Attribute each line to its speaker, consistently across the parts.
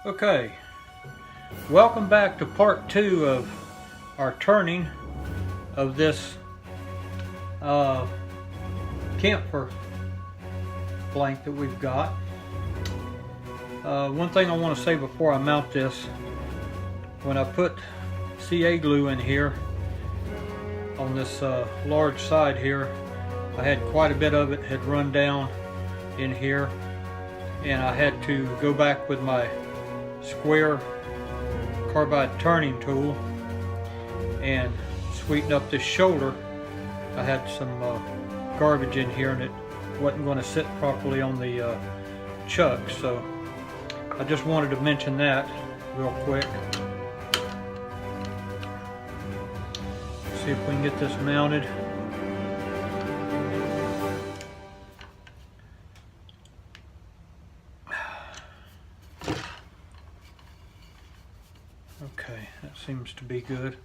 Speaker 1: Okay, welcome back to part 2 of our turning of this camphor blank that we've got. One thing I want to say before I mount this, when I put CA glue in here on this large side here, I had quite a bit of it had run down in here, and I had to go back with my square carbide turning tool and sweeten up this shoulder. I had some garbage in here and it wasn't going to sit properly on the chuck, so I just wanted to mention that real quick. See if we can get this mounted. Okay, that seems to be good.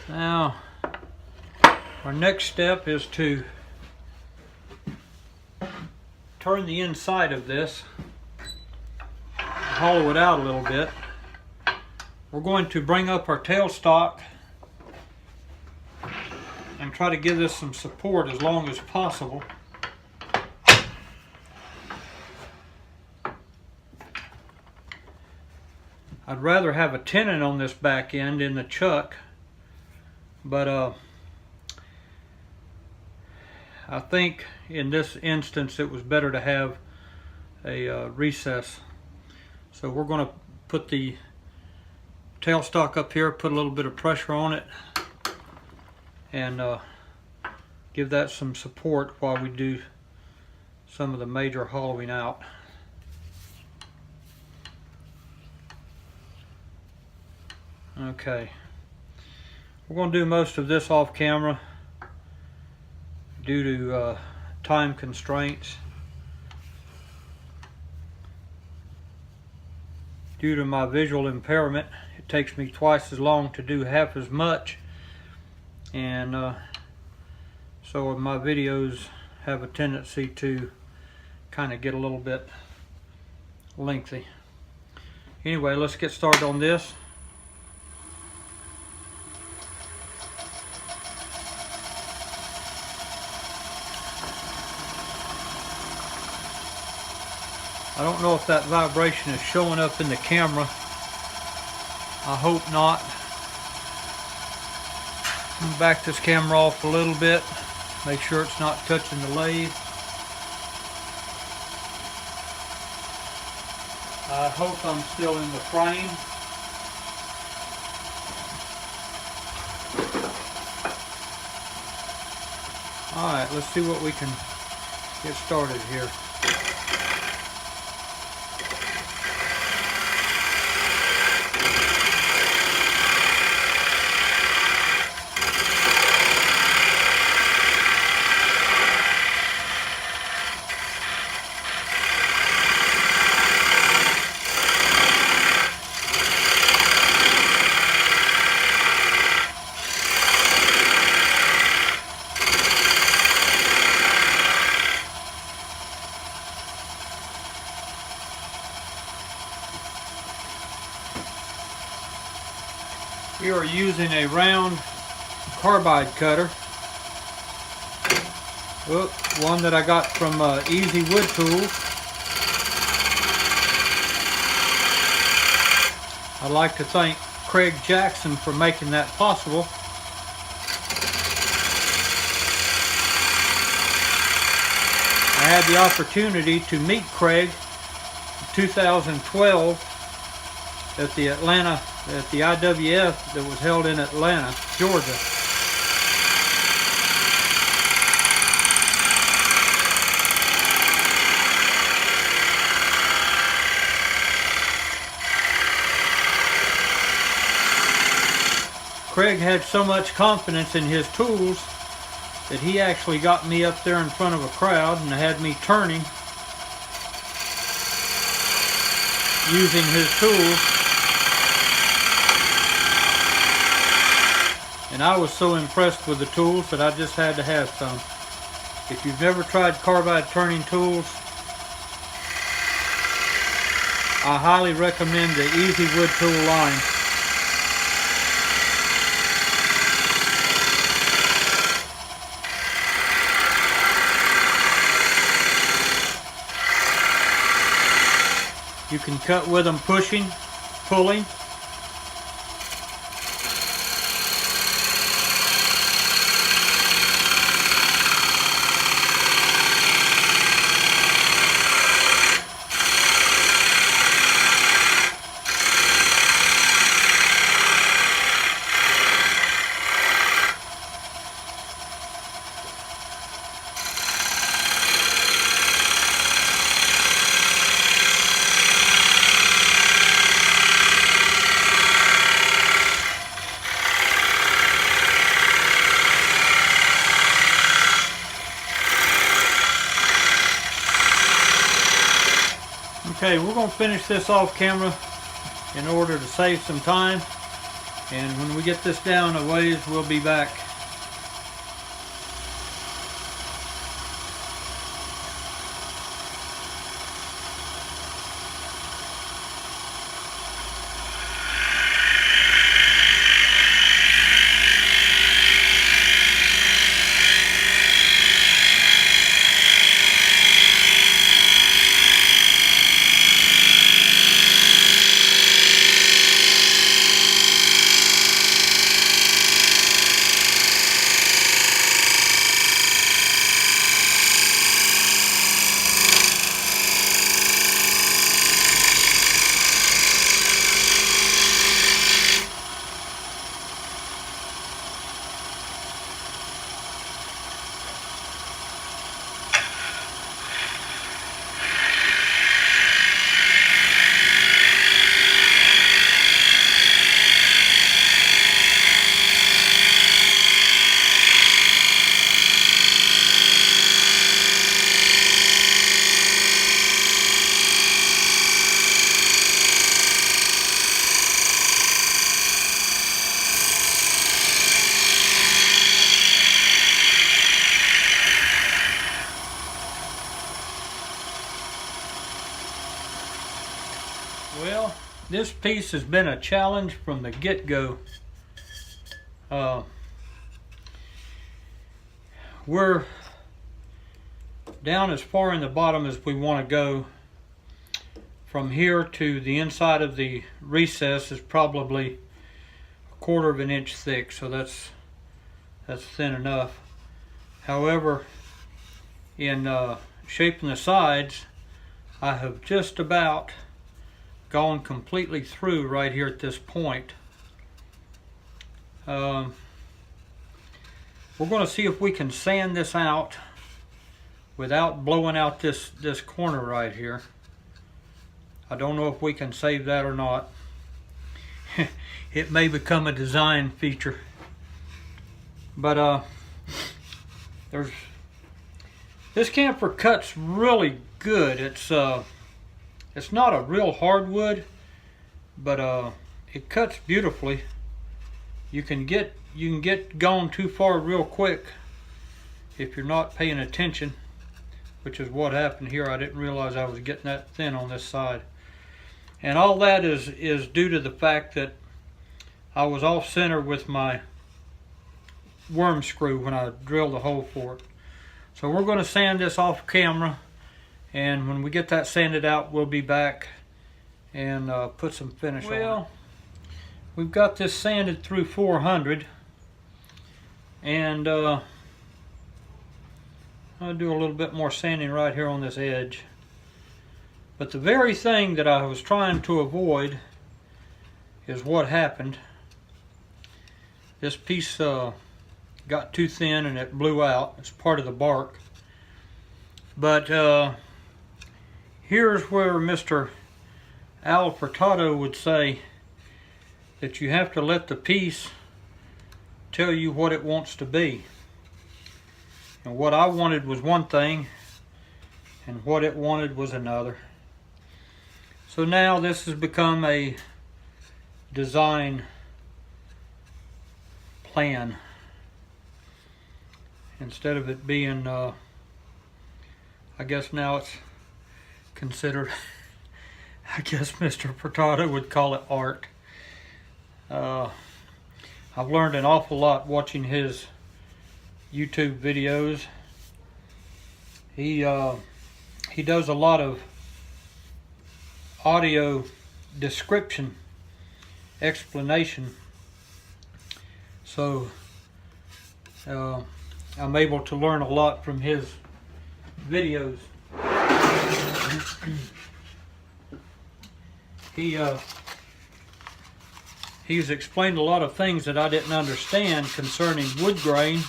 Speaker 1: Now, our next step is to turn the inside of this, hollow it out a little bit. We're going to bring up our tailstock and try to give this some support as long as possible. I'd rather have a tenon on this back end in the chuck, but I think in this instance it was better to have a recess. So we're going to put the tailstock up here, put a little bit of pressure on it, and give that some support while we do some of the major hollowing out. Okay, we're going to do most of this off camera due to time constraints. Due to my visual impairment, it takes me twice as long to do half as much, and so my videos have a tendency to kind of get a little bit lengthy. Anyway, let's get started on this. I don't know if that vibration is showing up in the camera. I hope not. I'm going to back this camera off a little bit. Make sure it's not touching the lathe. I hope I'm still in the frame. Alright, let's see what we can get started here. We are using a round carbide cutter. One that I got from Easy Wood Tools. I'd like to thank Craig Jackson for making that possible. I had the opportunity to meet Craig in 2012 at the IWF that was held in Atlanta, Georgia. Craig had so much confidence in his tools that he actually got me up there in front of a crowd and had me turning using his tools. And I was so impressed with the tools that I just had to have some. If you've never tried carbide turning tools, I highly recommend the Easy Wood Tool line. You can cut with them pushing, pulling. Okay, we're going to finish this off camera in order to save some time, and when we get this down a ways, we'll be back. Well, this piece has been a challenge from the get-go. We're down as far in the bottom as we want to go. From here to the inside of the recess is probably 1/4 of an inch thick, so that's thin enough. However, in shaping the sides, I have just about gone completely through right here at this point. We're going to see if we can sand this out without blowing out this corner right here. I don't know if we can save that or not. It may become a design feature. But this camphor cuts really good. It's not a real hardwood, but it cuts beautifully. You can get gone too far real quick if you're not paying attention, which is what happened here. I didn't realize I was getting that thin on this side, and all that is due to the fact that I was off center with my worm screw when I drilled the hole for it. So we're going to sand this off camera, and when we get that sanded out, we'll be back and put some finish on it. Well, we've got this sanded through 400, and I'll do a little bit more sanding right here on this edge. But the very thing that I was trying to avoid is what happened. This piece got too thin and it blew out. It's part of the bark. But here's where Mr. Al Furtado would say that you have to let the piece tell you what it wants to be. And what I wanted was one thing, and what it wanted was another. So now this has become a design plan instead of it being I guess now it's considered I guess Mr. Furtado would call it art. I've learned an awful lot watching his YouTube videos. He does a lot of audio description, explanation, so I'm able to learn a lot from his videos. He's explained a lot of things that I didn't understand concerning wood grain,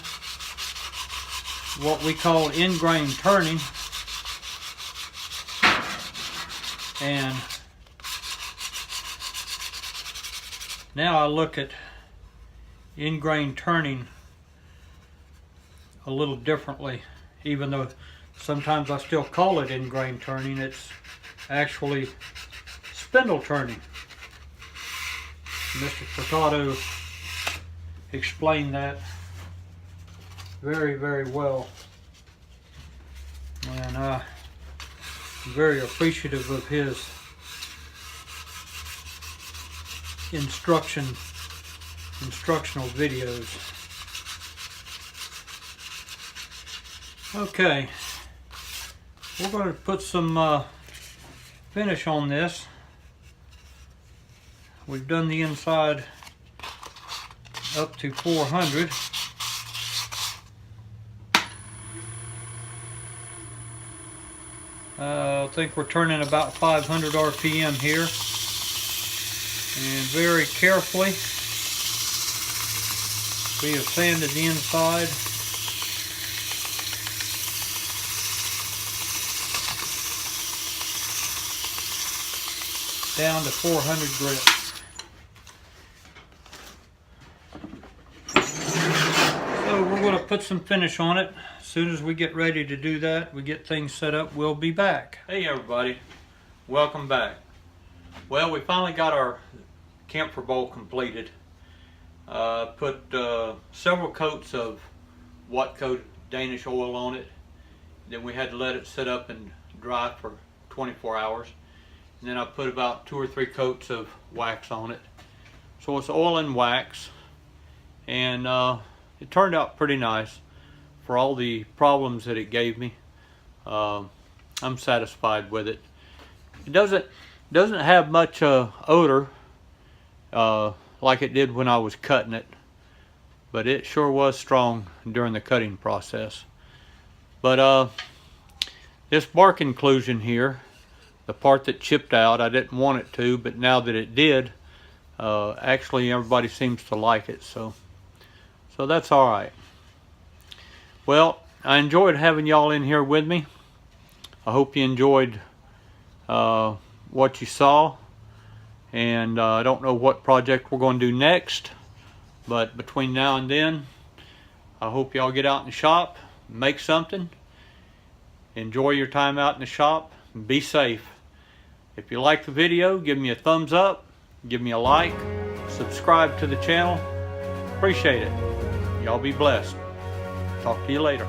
Speaker 1: what we call end grain turning, and now I look at end grain turning a little differently, even though sometimes I still call it end grain turning. It's actually spindle turning. Mr. Furtado explained that very, very well, and I'm very appreciative of his instructional videos. Okay, we're going to put some finish on this. We've done the inside up to 400. I think we're turning about 500 RPM here. And very carefully, we have sanded the inside. Down to 400 grit. So we're going to put some finish on it. As soon as we get ready to do that, we get things set up, we'll be back. Hey everybody, welcome back. Well, we finally got our camphor bowl completed. Put several coats of Watt-coated Danish oil on it. Then we had to let it sit up and dry for 24 hours. And then I put about 2 or 3 coats of wax on it. So it's oil and wax, and it turned out pretty nice for all the problems that it gave me. I'm satisfied with it. It doesn't have much odor like it did when I was cutting it, but it sure was strong during the cutting process. But this bark inclusion here, the part that chipped out, I didn't want it to, but now that it did, actually everybody seems to like it, so that's all right. Well, I enjoyed having y'all in here with me. I hope you enjoyed what you saw, and I don't know what project we're going to do next, but between now and then, I hope y'all get out in the shop, make something, enjoy your time out in the shop, and be safe. If you like the video, give me a thumbs up, give me a like, subscribe to the channel. Appreciate it. Y'all be blessed. Talk to you later.